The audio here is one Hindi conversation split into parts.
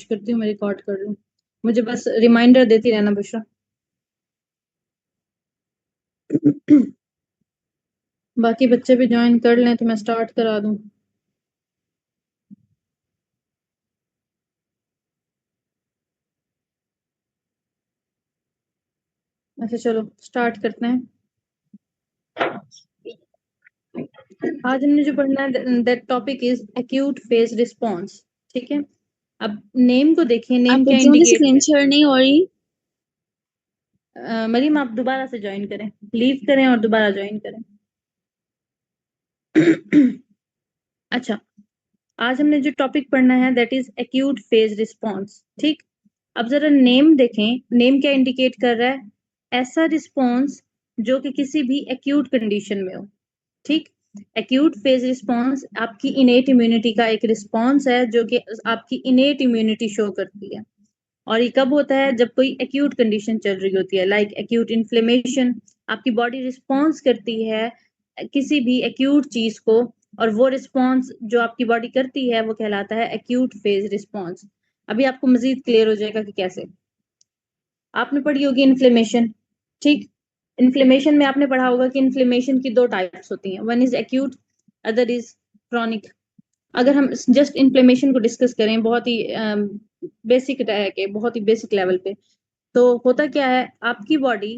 करती हूँ, मैं रिकॉर्ड कर रही हूँ। मुझे बस रिमाइंडर देती रहना बुशरा। बाकी बच्चे भी ज्वाइन कर लें तो मैं स्टार्ट करा दूं। अच्छा चलो स्टार्ट करते हैं। आज हमने जो पढ़ना है that topic is acute phase response. ठीक है, अब नेम को देखें, नेम क्या बच्चों की इंडिकेट स्क्रीन शेयर नहीं हो रही। मरीम आप दोबारा से ज्वाइन करें, लीव करें और दोबारा ज्वाइन करें। अच्छा, आज हमने जो टॉपिक पढ़ना है that is acute phase response. ठीक, अब जरा नेम देखें, नेम क्या इंडिकेट कर रहा है? ऐसा रिस्पॉन्स जो कि किसी भी एक्यूट कंडीशन में हो। ठीक, एक्यूट फेज रिस्पॉन्स आपकी इनेट इम्यूनिटी का एक रिस्पॉन्स है जो कि आपकी इनेट इम्यूनिटी शो करती है। और ये कब होता है? जब कोई एक्यूट कंडीशन चल रही होती है, लाइक एक्यूट इन्फ्लेमेशन। आपकी बॉडी रिस्पॉन्स करती है किसी भी एक्यूट चीज को, और वो रिस्पॉन्स जो आपकी बॉडी करती है वो कहलाता है एक्यूट फेज रिस्पॉन्स। अभी आपको मजीद क्लियर हो जाएगा कि कैसे। आपने पढ़ी होगी इन्फ्लेमेशन। ठीक, इन्फ्लेमेशन में आपने पढ़ा होगा कि इन्फ्लेमेशन की दो टाइप्स होती हैं, one is acute, other is chronic. अगर हम जस्ट इन्फ्लेमेशन को डिस्कस करें बहुत ही बेसिक रह के, बहुत ही बेसिक लेवल पे, तो होता क्या है, आपकी बॉडी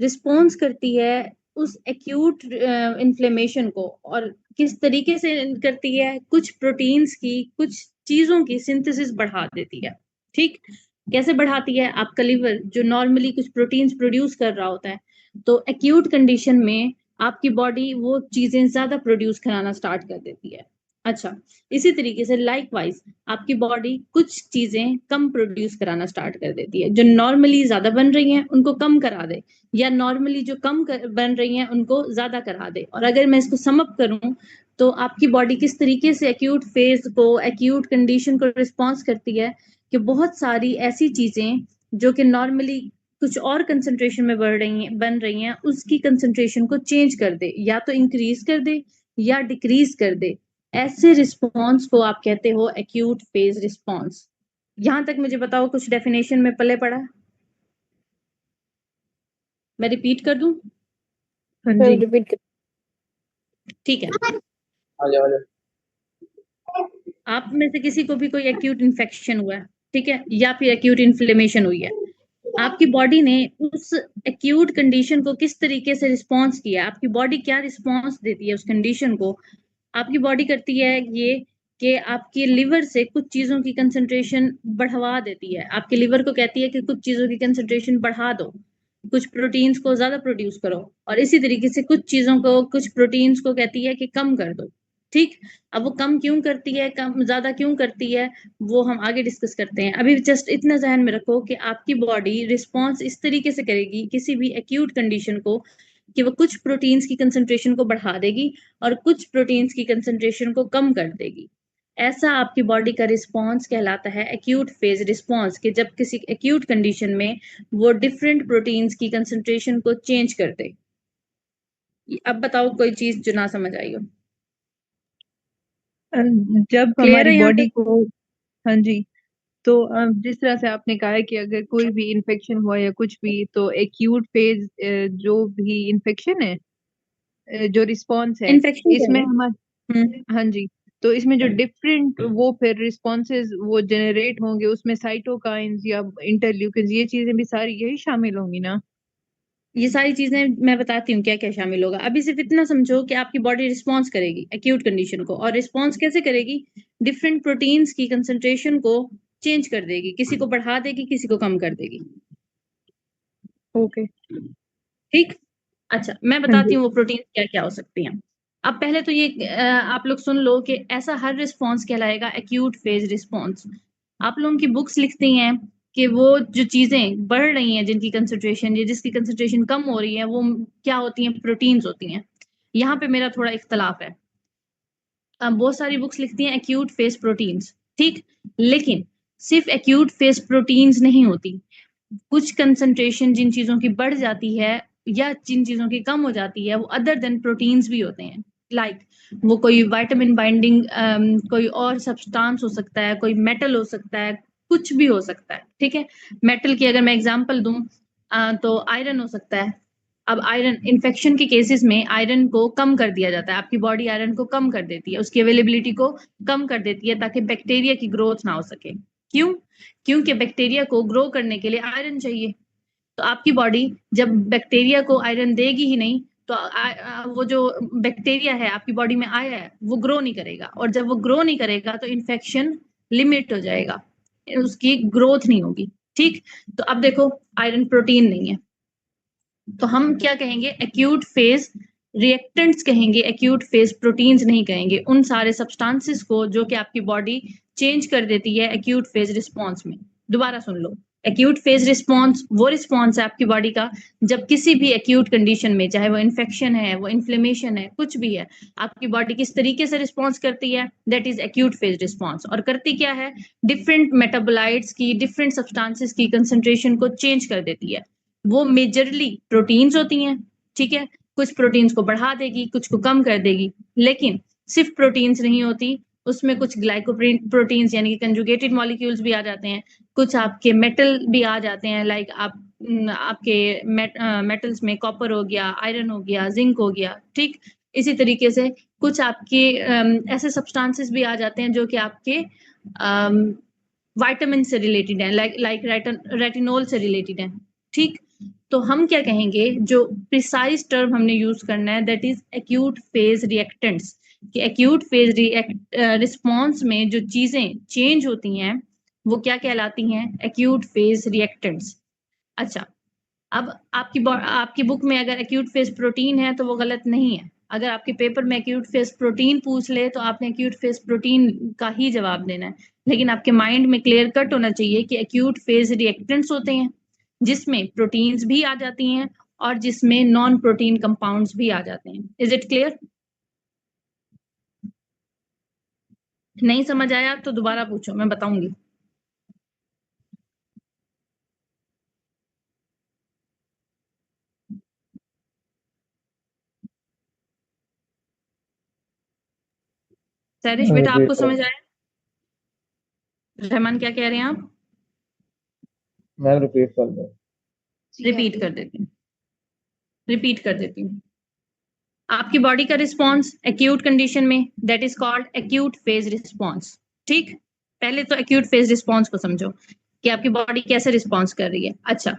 रिस्पॉन्स करती है उस एक्यूट इन्फ्लेमेशन को, और किस तरीके से करती है? कुछ प्रोटीन्स की, कुछ चीजों की सिंथेसिस बढ़ा देती है। ठीक, कैसे बढ़ाती है? आपका लिवर जो नॉर्मली कुछ प्रोटीन्स प्रोड्यूस कर रहा होता है, तो एक्यूट कंडीशन में आपकी बॉडी वो चीजें ज्यादा प्रोड्यूस कराना स्टार्ट कर देती है। अच्छा, इसी तरीके से लाइकवाइज आपकी बॉडी कुछ चीजें कम प्रोड्यूस कराना स्टार्ट कर देती है, जो नॉर्मली ज्यादा बन रही हैं उनको कम करा दे, या नॉर्मली जो बन रही हैं उनको ज्यादा करा दे। और अगर मैं इसको सम अप करूं तो आपकी बॉडी किस तरीके से एक्यूट फेज को, एक्यूट कंडीशन को रिस्पॉन्स करती है कि बहुत सारी ऐसी चीजें जो कि नॉर्मली कुछ और कंसंट्रेशन में बढ़ रही हैं, बन रही हैं, उसकी कंसंट्रेशन को चेंज कर दे, या तो इंक्रीज कर दे या डिक्रीज कर दे। ऐसे रिस्पॉन्स को आप कहते हो एक्यूट फेज रिस्पॉन्स। यहां तक मुझे बताओ कुछ डेफिनेशन में पल्ले पड़ा? मैं रिपीट कर दूं? हाँ जी, रिपीट कर। ठीक है, आप में से किसी को भी कोई एक्यूट इन्फेक्शन हुआ है, ठीक है, या फिर एक्यूट इन्फ्लेमेशन हुई है, आपकी बॉडी ने उस एक्यूट कंडीशन को किस तरीके से रिस्पॉन्स किया? आपकी बॉडी क्या रिस्पॉन्स देती है उस कंडीशन को? आपकी बॉडी करती है ये कि आपके लिवर से कुछ चीजों की कंसंट्रेशन बढ़वा देती है। आपके लिवर को कहती है कि कुछ चीजों की कंसंट्रेशन बढ़ा दो, कुछ प्रोटीन्स को ज्यादा प्रोड्यूस करो, और इसी तरीके से कुछ चीजों को, कुछ प्रोटीन्स को कहती है कि कम कर दो। ठीक, अब वो कम क्यों करती है, कम ज्यादा क्यों करती है, वो हम आगे डिस्कस करते हैं। अभी जस्ट इतना ध्यान में रखो कि आपकी बॉडी रिस्पॉन्स इस तरीके से करेगी किसी भी एक्यूट कंडीशन को कि वो कुछ प्रोटीन्स की कंसंट्रेशन को बढ़ा देगी और कुछ प्रोटीन्स की कंसंट्रेशन को कम कर देगी। ऐसा आपकी बॉडी का रिस्पॉन्स कहलाता है एक्यूट फेज रिस्पॉन्स, कि जब किसी एक्यूट कंडीशन में वो डिफरेंट प्रोटीन्स की कंसंट्रेशन को चेंज कर दे। अब बताओ कोई चीज जो ना समझ आई हो। जब क्लियर हमारी है यहाँ बॉडी तक? को, हाँ जी, तो जिस तरह से आपने कहा है कि अगर कोई भी इन्फेक्शन हुआ या कुछ भी, तो एक्यूट फेज जो भी इन्फेक्शन है, जो रिस्पॉन्स है इन्फेक्शन क्या इसमें है? हमारे, हाँ जी, तो इसमें जो डिफरेंट वो फिर रिस्पॉन्सेज वो जनरेट होंगे, उसमें साइटोकाइंस या इंटरल्यूकिन्स, ये चीजें भी सारी यही शामिल होंगी ना? ये सारी चीजें मैं बताती हूँ क्या क्या शामिल होगा। अभी सिर्फ इतना समझो कि आपकी बॉडी रिस्पॉन्स करेगी एक्यूट कंडीशन को, और रिस्पॉन्स कैसे करेगी? डिफरेंट प्रोटीन्स की कंसंट्रेशन को चेंज कर देगी, किसी को बढ़ा देगी, किसी को कम कर देगी। ओके। ठीक, अच्छा मैं हाँ बताती जी। हूँ वो प्रोटीन क्या क्या हो सकती हैं। अब पहले तो ये आप लोग सुन लो कि ऐसा हर रिस्पॉन्स कहलाएगा एक्यूट फेज रिस्पॉन्स। आप लोगों की बुक्स लिखती हैं कि वो जो चीजें बढ़ रही हैं, जिनकी कंसंट्रेशन या जिसकी कंसंट्रेशन कम हो रही है, वो क्या होती हैं? प्रोटीन्स होती हैं। यहाँ पे मेरा थोड़ा इख्तलाफ है। बहुत सारी बुक्स लिखती हैं एक्यूट फेज प्रोटीन्स, ठीक, लेकिन सिर्फ एक्यूट फेज प्रोटीन्स नहीं होती। कुछ कंसंट्रेशन जिन चीजों की बढ़ जाती है या जिन चीजों की कम हो जाती है, वो अदर देन प्रोटीन्स भी होते हैं। लाइक वो कोई विटामिन बाइंडिंग कोई और सब्सटेंस हो सकता है, कोई मेटल हो सकता है, कुछ भी हो सकता है, ठीक है। मेटल की अगर मैं एग्जांपल दूं तो आयरन हो सकता है। अब आयरन इन्फेक्शन के केसेस में आयरन को कम कर दिया जाता है, आपकी बॉडी आयरन को कम कर देती है, उसकी अवेलेबिलिटी को कम कर देती है ताकि बैक्टीरिया की ग्रोथ ना हो सके। क्यों? क्योंकि बैक्टीरिया को ग्रो करने के लिए आयरन चाहिए। तो आपकी बॉडी जब बैक्टीरिया को आयरन देगी ही नहीं तो वो जो बैक्टीरिया है आपकी बॉडी में आया है वो ग्रो नहीं करेगा, और जब वो ग्रो नहीं करेगा तो इन्फेक्शन लिमिट हो जाएगा, उसकी ग्रोथ नहीं होगी, ठीक। तो अब देखो आयरन प्रोटीन नहीं है, तो हम क्या कहेंगे, एक्यूट फेज रिएक्टेंट्स कहेंगे, एक्यूट फेज प्रोटीन्स नहीं कहेंगे उन सारे सब्सटेंसेस को जो कि आपकी बॉडी चेंज कर देती है एक्यूट फेज रिस्पॉन्स में। दोबारा सुन लो, एक्यूट फेज रिस्पॉन्स वो रिस्पॉन्स है आपकी बॉडी का जब किसी भी एक्यूट कंडीशन में, चाहे वो इन्फेक्शन है, वो इन्फ्लेमेशन है, कुछ भी है, आपकी बॉडी किस तरीके से रिस्पॉन्स करती है, that is acute phase response. और करती क्या है, डिफरेंट मेटाबोलाइट्स की, डिफरेंट सब्सटेंसेस की कंसंट्रेशन को चेंज कर देती है। वो मेजरली प्रोटीन्स होती हैं, ठीक है। कुछ प्रोटीन्स को बढ़ा देगी, कुछ को कम कर देगी, लेकिन सिर्फ प्रोटीन्स नहीं होती, उसमें कुछ ग्लाइकोप्रोटीन्स यानी कि कंजुगेटेड मॉलिक्यूल्स भी आ जाते हैं, कुछ आपके मेटल भी आ जाते हैं, लाइक आपके मेटल्स में कॉपर हो गया, आयरन हो गया, जिंक हो गया, ठीक। इसी तरीके से कुछ आपके ऐसे सब्सटेंसेस भी आ जाते हैं जो कि आपके विटामिन से रिलेटेड है, लाइक रेटिनोल से रिलेटेड है, ठीक। तो हम क्या कहेंगे, जो प्रिसाइज टर्म हमने यूज करना है that is acute phase reactants, कि एक्यूट फेज रिस्पॉन्स में जो चीजें चेंज होती हैं वो क्या कहलाती हैं, एक्यूट फेज रिएक्टेंट्स। अच्छा, अब आपकी बुक में अगर एक्यूट फेज प्रोटीन है तो वो गलत नहीं है, अगर आपके पेपर में एक्यूट फेज प्रोटीन पूछ ले तो आपने एक्यूट फेज प्रोटीन का ही जवाब देना है, लेकिन आपके माइंड में क्लियर कट होना चाहिए कि एक्यूट फेज रिएक्टेंट्स होते हैं जिसमें प्रोटीन्स भी आ जाती हैं और जिसमें नॉन प्रोटीन कंपाउंड्स भी आ जाते हैं। Is it clear? नहीं समझ आया तो दोबारा पूछो, मैं बताऊंगी। सैरिश बेटा आपको समझ आया? रहमान क्या कह रहे हैं आप? मैं रिपीट कर दूं? रिपीट कर देती हूँ, रिपीट कर देती हूँ। आपकी बॉडी का रिस्पॉन्स एक्यूट कंडीशन में that is called acute phase response, ठीक। पहले तो एक्यूट फेज रिस्पॉन्स को समझो कि आपकी बॉडी कैसे रिस्पॉन्स कर रही है। अच्छा,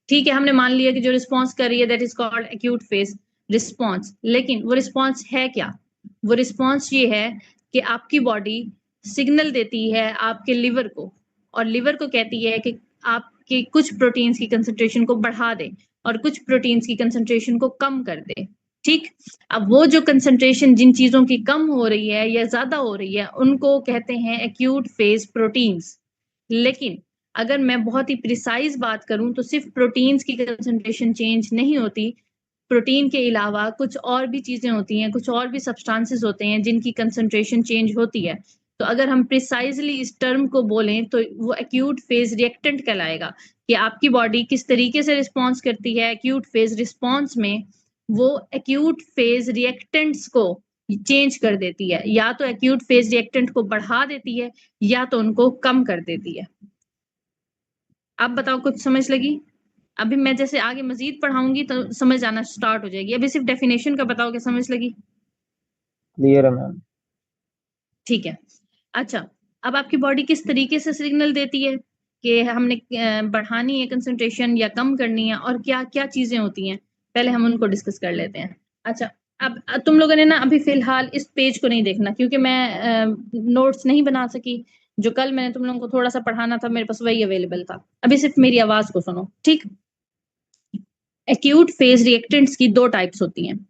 ठीक है, हमने मान लिया कि जो रिस्पॉन्स कर रही है that is called acute phase response, लेकिन वो रिस्पॉन्स है क्या? वो रिस्पॉन्स ये है कि आपकी बॉडी सिग्नल देती है आपके लिवर को, और लिवर को कहती है कि आपके कुछ प्रोटीन्स की कंसंट्रेशन को बढ़ा दे और कुछ प्रोटीन्स की कंसंट्रेशन को कम कर दे, ठीक। अब वो जो कंसंट्रेशन जिन चीजों की कम हो रही है या ज्यादा हो रही है उनको कहते हैं एक्यूट फेज प्रोटीन्स। लेकिन अगर मैं बहुत ही प्रिसाइज बात करूं तो सिर्फ प्रोटीन्स की कंसंट्रेशन चेंज नहीं होती, प्रोटीन के अलावा कुछ और भी चीजें होती हैं, कुछ और भी सब्सटेंसेस होते हैं जिनकी कंसंट्रेशन चेंज होती है। तो अगर हम प्रिसाइजली इस टर्म को बोलें तो वो एक्यूट फेज रिएक्टेंट कहलाएगा, कि आपकी बॉडी किस तरीके से रिस्पॉन्स करती है एक्यूट फेज रिस्पॉन्स में, वो एक्यूट फेज रिएक्टेंट्स को चेंज कर देती है, या तो एक्यूट फेज रिएक्टेंट को बढ़ा देती है या तो उनको कम कर देती है। अब बताओ कुछ समझ लगी? अभी मैं जैसे आगे मजीद पढ़ाऊंगी तो समझ आना स्टार्ट हो जाएगी, अभी सिर्फ डेफिनेशन का बताओ कि समझ लगी? क्लियर है मैम। ठीक है। अच्छा, अब आपकी बॉडी किस तरीके से सिग्नल देती है कि हमने बढ़ानी है कंसंट्रेशन या कम करनी है, और क्या क्या चीजें होती हैं, पहले हम उनको डिस्कस कर लेते हैं। अच्छा, अब तुम लोगों ने ना अभी फिलहाल इस पेज को नहीं देखना क्योंकि मैं नोट्स नहीं बना सकी, जो कल मैंने तुम लोगों को थोड़ा सा पढ़ाना था मेरे पास वही अवेलेबल था। अभी सिर्फ मेरी आवाज को सुनो, ठीक। एक्यूट फेज रिएक्टेंट्स की दो टाइप्स होती हैं।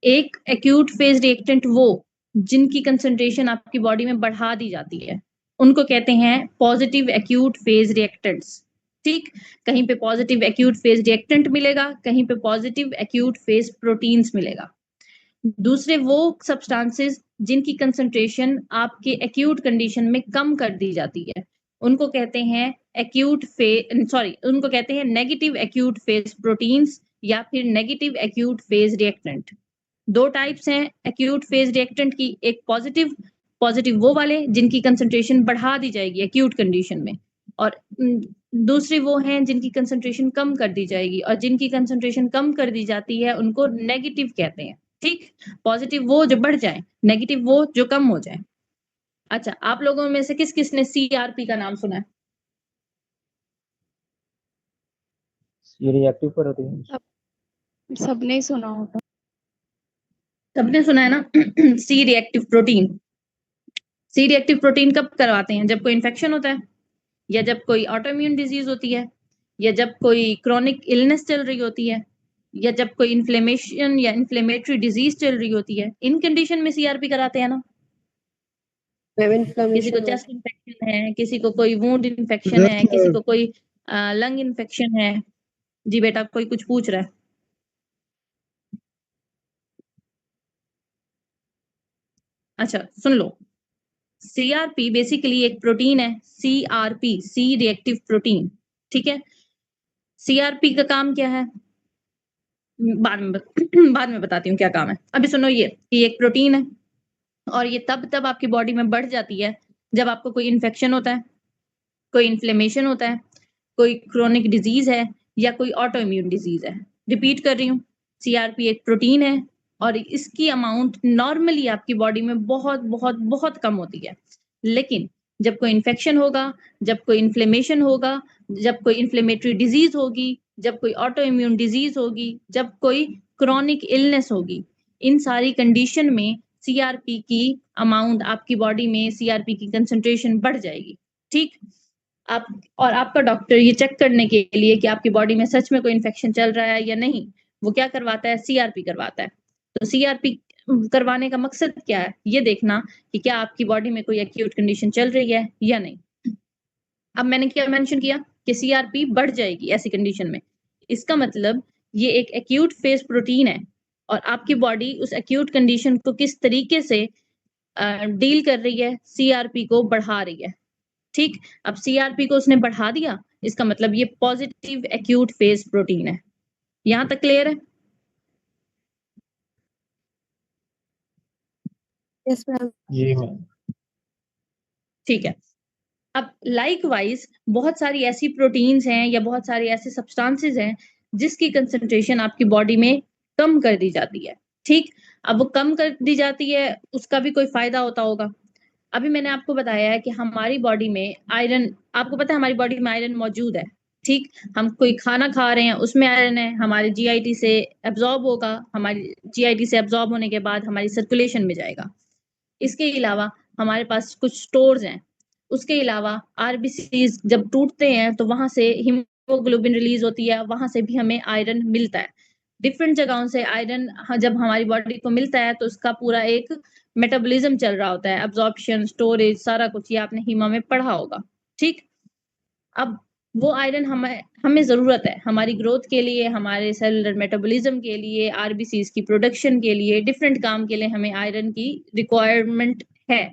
एक एक्यूट फेज रिएक्टेंट वो जिनकी कंसंट्रेशन आपकी बॉडी में बढ़ा दी जाती है, उनको कहते हैं पॉजिटिव एक्यूट फेज रिएक्टेंट्स, ठीक। कहीं पे पॉजिटिव एक्यूट फेज रिएक्टेंट मिलेगा, कहीं पे पॉजिटिव एक्यूट फेज प्रोटीन्स मिलेगा। दूसरे वो सब्सटेंसेस जिनकी कंसंट्रेशन आपके एक्यूट कंडीशन में कम कर दी जाती है, उनको कहते हैं उनको कहते हैं नेगेटिव एक्यूट फेज प्रोटीन्स या फिर नेगेटिव एक्यूट फेज रिएक्टेंट। दो टाइप्स हैं एक्यूट फेज रिएक्टेंट की, एक पॉजिटिव पॉजिटिव वो वाले जिनकी कंसंट्रेशन बढ़ा दी जाएगी एक्यूट कंडीशन में, और दूसरे वो हैं जिनकी कंसंट्रेशन कम कर दी जाएगी, और जिनकी कंसंट्रेशन कम कर दी जाती है उनको नेगेटिव कहते हैं। ठीक, पॉजिटिव वो जो बढ़ जाए, नेगेटिव वो जो कम हो जाए। अच्छा, आप लोगों में से किस किस ने CRP का नाम सुना है? ये रिएक्टिव प्रोटीन। सबने ही सुना होगा। सबने सुना है ना? C reactive protein. C reactive protein कब करवाते हैं? जब कोई इन्फेक्शन होता है, या जब कोई ऑटोइम्यून डिजीज होती है, या जब कोई क्रॉनिक इलनेस चल रही होती है, या जब कोई इन्फ्लेमेशन या इन्फ्लेमेटरी डिजीज चल रही होती है, इन कंडीशन में CRP कराते हैं ना। किसी को चेस्ट इन्फेक्शन है, किसी को कोई वुंड इन्फेक्शन है, किसी को कोई लंग इन्फेक्शन है। जी बेटा, कोई कुछ पूछ रहा है? अच्छा सुन लो, CRP बेसिकली एक प्रोटीन है, CRP, सी रिएक्टिव प्रोटीन। ठीक है, CRP का काम क्या है? बाद में बताती हूँ क्या काम है। अभी सुनो, ये एक प्रोटीन है, और ये तब आपकी बॉडी में बढ़ जाती है जब आपको कोई इन्फेक्शन होता है, कोई इन्फ्लेमेशन होता है, कोई क्रोनिक डिजीज है, या कोई ऑटो इम्यून डिजीज है। रिपीट कर रही हूँ, CRP एक प्रोटीन है, और इसकी अमाउंट नॉर्मली आपकी बॉडी में बहुत बहुत बहुत कम होती है। लेकिन जब कोई इन्फेक्शन होगा, जब कोई इन्फ्लेमेशन होगा, जब कोई इन्फ्लेमेटरी डिजीज होगी, जब कोई ऑटो इम्यून डिजीज होगी, जब कोई क्रॉनिक इलनेस होगी, इन सारी कंडीशन में CRP की अमाउंट आपकी बॉडी में, CRP की कंसंट्रेशन बढ़ जाएगी। ठीक, आप और आपका डॉक्टर ये चेक करने के लिए कि आपकी बॉडी में सच में कोई इन्फेक्शन चल रहा है या नहीं, वो क्या करवाता है? CRP करवाता है। तो CRP करवाने का मकसद क्या है? ये देखना कि क्या आपकी बॉडी में कोई एक्यूट कंडीशन चल रही है या नहीं। अब मैंने क्या मेंशन किया कि CRP बढ़ जाएगी ऐसी कंडीशन में। इसका मतलब ये एक एक्यूट फेज प्रोटीन है, और आपकी बॉडी उस एक्यूट कंडीशन को किस तरीके से डील कर रही है, CRP को बढ़ा रही है। ठीक, अब CRP को उसने बढ़ा दिया, इसका मतलब ये पॉजिटिव एक्यूट फेज प्रोटीन है। यहां तक क्लियर है? Yes ma'am. जी मैम। ठीक है। अब लाइकवाइज बहुत सारी ऐसी प्रोटीन्स हैं या बहुत सारी ऐसे सब्सटेंसेस हैं जिसकी कंसंट्रेशन आपकी बॉडी में कम कर दी जाती है। ठीक, अब वो कम कर दी जाती है, उसका भी कोई फायदा होता होगा। अभी मैंने आपको बताया है कि हमारी बॉडी में आयरन, आपको पता है हमारी बॉडी में आयरन मौजूद है। ठीक, हम कोई खाना खा रहे हैं उसमें आयरन है, हमारे GIT से एब्जॉर्ब होगा, हमारी GIT से एब्जॉर्ब होने के बाद हमारी सर्कुलेशन में जाएगा। इसके अलावा हमारे पास कुछ स्टोर्स हैं। उसके अलावा RBCs जब टूटते हैं तो वहां से हीमोग्लोबिन रिलीज होती है, वहां से भी हमें आयरन मिलता है। डिफरेंट जगहों से आयरन जब हमारी बॉडी को मिलता है तो उसका पूरा एक मेटाबॉलिज्म चल रहा होता है, अब्जॉर्प्शन, स्टोरेज, सारा कुछ, ये आपने हीमा में पढ़ा होगा। ठीक, अब वो आयरन हमें हमें जरूरत है हमारी ग्रोथ के लिए, हमारे सेलुलर मेटाबॉलिज्म के लिए, RBCs की प्रोडक्शन के लिए, डिफरेंट काम के लिए हमें आयरन की रिक्वायरमेंट है।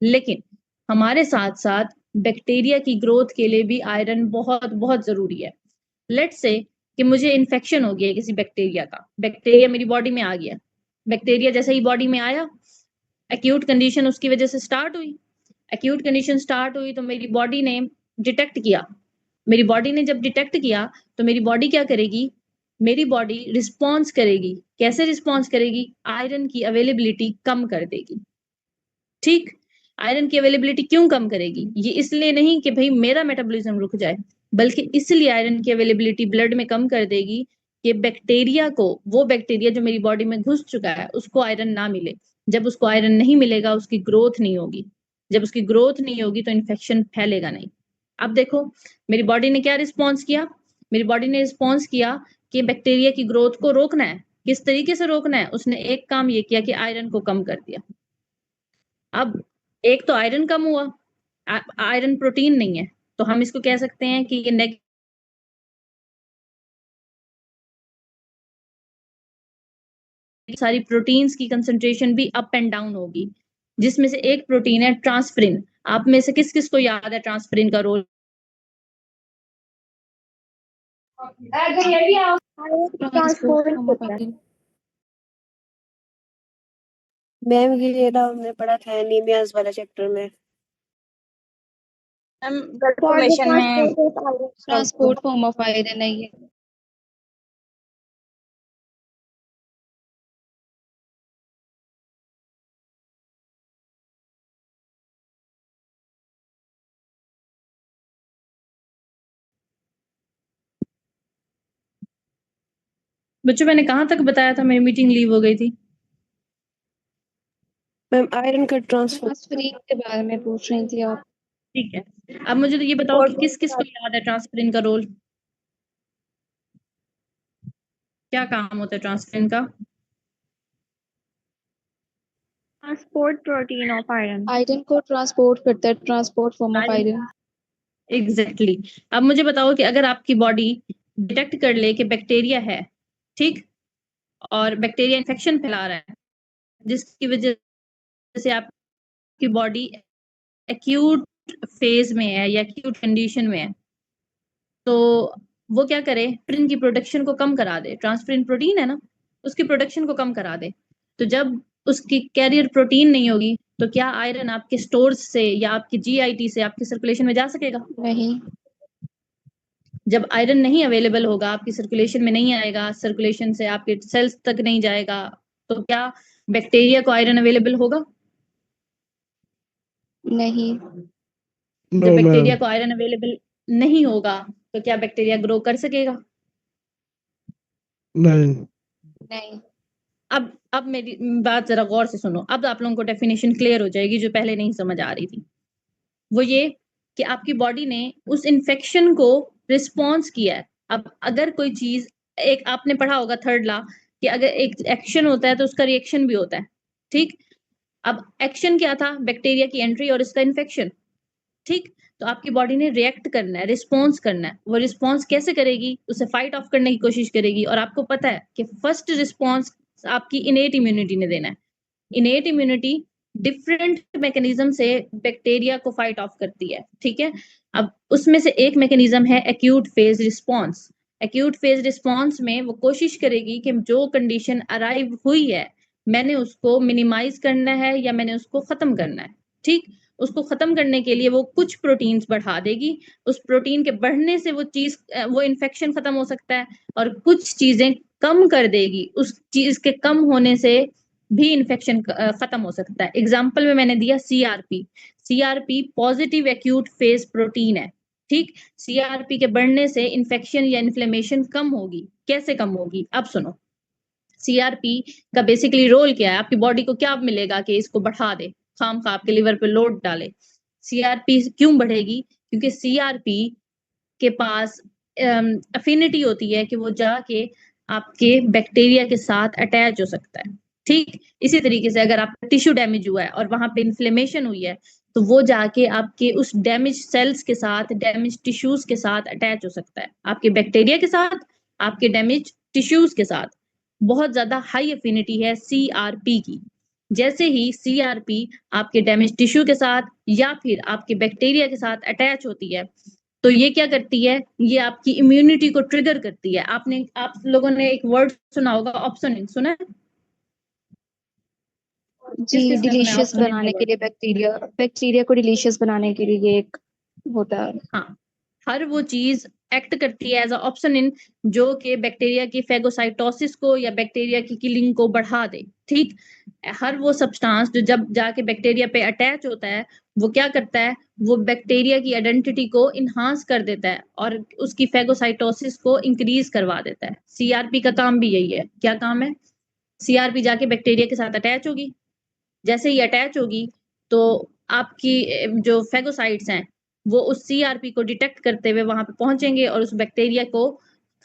लेकिन हमारे साथ साथ बैक्टीरिया की ग्रोथ के लिए भी आयरन बहुत बहुत जरूरी है। लेट्स से कि मुझे इन्फेक्शन हो गया किसी बैक्टीरिया का, बैक्टीरिया मेरी बॉडी में आ गया, बैक्टीरिया जैसे ही बॉडी में आया, एक्यूट कंडीशन उसकी वजह से स्टार्ट हुई। एक्यूट कंडीशन स्टार्ट हुई तो मेरी बॉडी ने डिटेक्ट किया, मेरी बॉडी ने जब डिटेक्ट किया तो मेरी बॉडी क्या करेगी? मेरी बॉडी रिस्पॉन्स करेगी। कैसे रिस्पॉन्स करेगी? आयरन की अवेलेबिलिटी कम कर देगी। ठीक, आयरन की अवेलेबिलिटी क्यों कम करेगी? ये इसलिए नहीं कि भाई मेरा मेटाबॉलिज्म रुक जाए, बल्कि इसलिए आयरन की अवेलेबिलिटी ब्लड में कम कर देगी कि बैक्टीरिया को, वो बैक्टीरिया जो मेरी बॉडी में घुस चुका है, उसको आयरन ना मिले। जब उसको आयरन नहीं मिलेगा उसकी ग्रोथ नहीं होगी, जब उसकी ग्रोथ नहीं होगी तो इन्फेक्शन फैलेगा नहीं। अब देखो मेरी बॉडी ने क्या रिस्पॉन्स किया, मेरी बॉडी ने रिस्पॉन्स किया कि बैक्टीरिया की ग्रोथ को रोकना है। किस तरीके से रोकना है? उसने एक काम ये किया कि आयरन को कम कर दिया। अब एक तो आयरन कम हुआ, आयरन प्रोटीन नहीं है, तो हम इसको कह सकते हैं कि ये सारी प्रोटीन्स की कंसंट्रेशन भी अप एंड डाउन होगी, जिसमें से एक प्रोटीन है ट्रांसफेरिन। आप में से किस किस को याद है ट्रांसफेरिन का रोल? ट्रांसपोर्ट होता है। मैम ये ना हमने पढ़ा था एनीमियाज वाला चैप्टर में। मैम ब्लड फॉर्मेशन में ट्रांसपोर्ट फॉर्म ऑफ आयरन है ये। बच्चों मैंने कहाँ तक बताया था, मेरी मीटिंग लीव हो गई थी। मैम आयरन का ट्रांसफरिन के बारे में पूछ रही थी आप। ठीक है, अब मुझे तो ये बताओ कि किस किस को याद है ट्रांसफरिन का रोल, क्या काम होता है ट्रांसफरिन का? Transport protein of iron. Iron को ट्रांसपोर्ट करता है, transport form of iron. Exactly. अब मुझे बताओ कि अगर आपकी बॉडी डिटेक्ट कर ले कि बैक्टीरिया है, ठीक, और बैक्टीरिया इन्फेक्शन फैला रहा है, जिसकी वजह से आपकी बॉडी एक्यूट फेज में है या एक्यूट कंडीशन में है, तो वो क्या करे, ट्रांसफरिन की प्रोडक्शन को कम करा दे। ट्रांसफरिन प्रोटीन है ना, उसकी प्रोडक्शन को कम करा दे। तो जब उसकी कैरियर प्रोटीन नहीं होगी तो क्या आयरन आपके स्टोर्स से या आपकी जीआईटी से आपके सर्कुलेशन में जा सकेगा? नहीं। जब आयरन नहीं अवेलेबल होगा, आपकी सर्कुलेशन में नहीं आएगा, सर्कुलेशन से आपके सेल्स तक नहीं जाएगा, तो क्या बैक्टीरिया को आयरन अवेलेबल होगा? नहीं। जब बैक्टीरिया को आयरन अवेलेबल नहीं होगा तो क्या बैक्टीरिया ग्रो कर सकेगा? नहीं। नहीं। अब मेरी बात जरा गौर से सुनो, अब आप लोगों को डेफिनेशन क्लियर हो जाएगी जो पहले नहीं समझ आ रही थी। वो ये कि आपकी बॉडी ने उस इन्फेक्शन को रिस्पॉन्स किया है। अब अगर कोई चीज, एक आपने पढ़ा होगा थर्ड लॉ कि अगर एक एक्शन होता है तो उसका रिएक्शन भी होता है, ठीक। अब एक्शन क्या था? बैक्टीरिया की एंट्री और इसका इन्फेक्शन, ठीक। तो आपकी बॉडी ने रिएक्ट करना है, रिस्पॉन्स करना है। वो रिस्पॉन्स कैसे करेगी? उसे फाइट ऑफ करने की कोशिश करेगी। और आपको पता है कि फर्स्ट रिस्पॉन्स आपकी इनेट इम्यूनिटी ने देना है। इनेट इम्यूनिटी डिफरेंट मैकेनिज्म से बैक्टीरिया को फाइट ऑफ करती है, ठीक है। अब उसमें से एक मैकेनिज्म है acute phase response. Acute phase response में वो कोशिश करेगी कि जो कंडीशन अराइव हुई है, मैंने उसको मिनिमाइज करना है या मैंने उसको खत्म करना है, ठीक। उसको खत्म करने के लिए वो कुछ प्रोटीन्स बढ़ा देगी। उस प्रोटीन के बढ़ने से वो चीज, वो इन्फेक्शन खत्म हो सकता है। और कुछ चीजें कम कर देगी, उस चीज के कम होने से भी इन्फेक्शन खत्म हो सकता है। एग्जाम्पल में मैंने दिया CRP. CRP positive acute phase protein है, ठीक। सीआरपी के बढ़ने से इन्फेक्शन या इन्फ्लेमेशन कम होगी। कैसे कम होगी? अब सुनो, सीआरपी का बेसिकली रोल क्या है? आपकी बॉडी को क्या मिलेगा कि इसको बढ़ा दे, खाम खा आपके लिवर पे लोड डाले। सीआरपी क्यों बढ़ेगी? क्योंकि सीआरपी के पास अफिनिटी होती है कि वो जाके आपके बैक्टीरिया के साथ अटैच हो सकता है, ठीक। इसी तरीके से अगर आपका टिश्यू डैमेज हुआ है और वहां पे इन्फ्लेमेशन हुई है, तो वो जाके आपके उस डैमेज सेल्स के साथ, डैमेज टिश्यूज के साथ अटैच हो सकता है, आपके बैक्टीरिया के साथ, आपके डैमेज टिश्यूज के साथ। बहुत ज्यादा हाई अफिनिटी है सीआरपी की। जैसे ही सीआरपी आपके डैमेज टिश्यू के साथ या फिर आपके बैक्टीरिया के साथ अटैच होती है, तो ये क्या करती है? ये आपकी इम्यूनिटी को ट्रिगर करती है। आप लोगों ने एक वर्ड सुना होगा, ऑप्सोनिन, सुना है? जी, किस-किस ने सुना है डिलीशियस ऑप्सोनिन बनाने का के वर्ड? लिए बैक्टीरिया को डिलीशियस बनाने के लिए एक होता है। हाँ, हर वो चीज एक्ट करती है एज अ ऑप्सोनिन जो कि बैक्टीरिया की फेगोसाइटोसिस को या बैक्टीरिया की किलिंग को बढ़ा दे, ठीक। हर वो सब्सटेंस जो जब जाके बैक्टीरिया पे अटैच होता है, वो क्या करता है? वो बैक्टीरिया की आइडेंटिटी को इन्हांस कर देता है और उसकी फेगोसाइटोसिस को इंक्रीज करवा देता है। सीआरपी का काम भी यही है। क्या काम है? सीआरपी जाके बैक्टीरिया के साथ अटैच होगी। जैसे ही अटैच होगी तो आपकी जो फेगोसाइट्स हैं वो उस सीआरपी को डिटेक्ट करते हुए वहां पे पहुंचेंगे और उस बैक्टीरिया को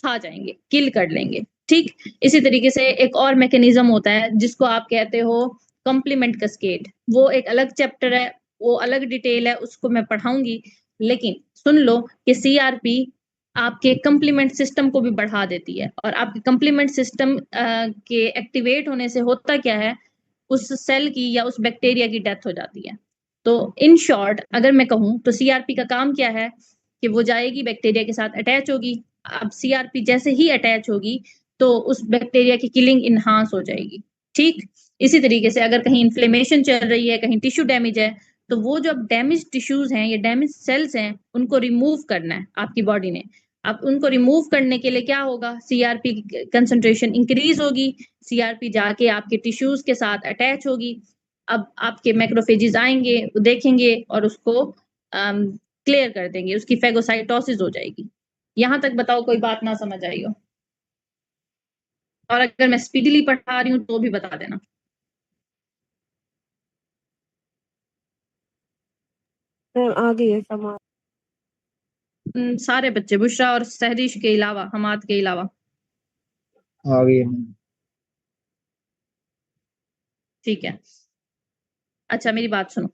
खा जाएंगे, किल कर लेंगे, ठीक। इसी तरीके से एक और मैकेनिज्म होता है जिसको आप कहते हो कॉम्प्लीमेंट कैस्केड। वो एक अलग चैप्टर है, वो अलग डिटेल है, उसको मैं पढ़ाऊंगी। लेकिन सुन लो कि सीआरपी आपके कंप्लीमेंट सिस्टम को भी बढ़ा देती है। और आपके कंप्लीमेंट सिस्टम के एक्टिवेट होने से होता क्या है? उस सेल की या उस बैक्टीरिया की डेथ हो जाती है। तो इन शॉर्ट अगर मैं कहूँ तो सीआरपी का काम क्या है कि वो जाएगी बैक्टीरिया के साथ अटैच होगी। अब सीआरपी जैसे ही अटैच होगी तो उस बैक्टीरिया की किलिंग इन्हांस हो जाएगी, ठीक। इसी तरीके से अगर कहीं इन्फ्लेमेशन चल रही है, कहीं टिश्यू डैमेज है, तो वो जो डैमेज टिश्यूज हैं या डैमेज सेल्स हैं, उनको रिमूव करना है आपकी बॉडी ने। अब उनको रिमूव करने के लिए क्या होगा, सीआरपी कंसंट्रेशन इंक्रीज होगी, सीआरपी जाके आपके टिश्यूज के साथ अटैच होगी। अब आपके मैक्रोफेजेस आएंगे, वो देखेंगे और उसको क्लियर कर देंगे, उसकी फेगोसाइटोसिस हो जाएगी। यहाँ तक बताओ कोई बात ना समझ आई हो, और अगर मैं स्पीडीली पढ़ा रही हूँ तो भी बता देना। आ गई है समझ। सारे बच्चे, बुशरा और सहरिश के अलावा, हमाद के अलावा। आ गई है मैम। ठीक है, अच्छा मेरी बात सुनो,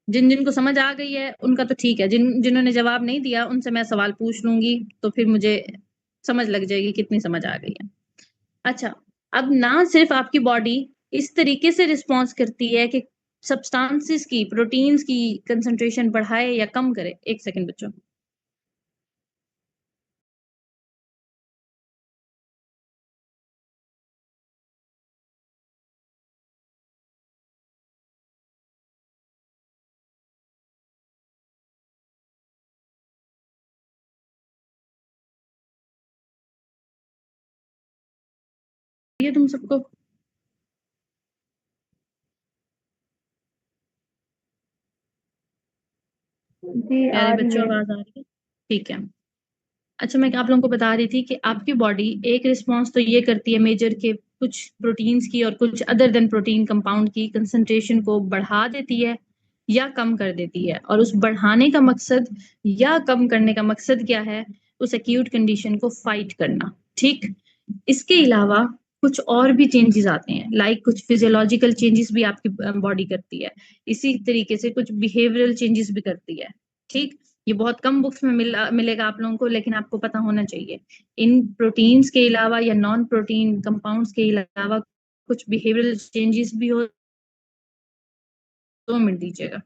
जिन जिन को समझ आ गई है उनका तो ठीक है, जिन्होंने जवाब नहीं दिया उनसे मैं सवाल पूछ लूंगी, तो फिर मुझे समझ लग जाएगी कितनी समझ आ गई है। अच्छा, अब ना सिर्फ आपकी बॉडी इस तरीके से रिस्पॉन्स करती है कि सब्सटेंसेस की, प्रोटीन्स की कंसंट्रेशन बढ़ाए या कम करे। एक सेकंड बच्चों, ये तुम सबको जी आ प्यारे रही बच्चों है। आवाज आ रही है? ठीक है। अच्छा, मैं आप लोगों को बता रही थी कि आपकी बॉडी एक रिस्पॉन्स तो ये करती है मेजर के कुछ प्रोटीन्स की और कुछ अदर देन प्रोटीन कंपाउंड की कंसंट्रेशन को बढ़ा देती है या कम कर देती है, और उस बढ़ाने का मकसद या कम करने का मकसद क्या है, उस एक्यूट कंडीशन को फाइट करना। ठीक, इसके अलावा कुछ और भी चेंजेस आते हैं, लाइक कुछ फिजियोलॉजिकल चेंजेस भी आपकी बॉडी करती है, इसी तरीके से कुछ बिहेवियरल चेंजेस भी करती है। ठीक, ये बहुत कम बुक्स में मिलेगा आप लोगों को, लेकिन आपको पता होना चाहिए। इन प्रोटीन्स के अलावा या नॉन प्रोटीन कंपाउंड्स के अलावा कुछ बिहेवियरल चेंजेस भी हो। 2 मिनट दीजिएगा।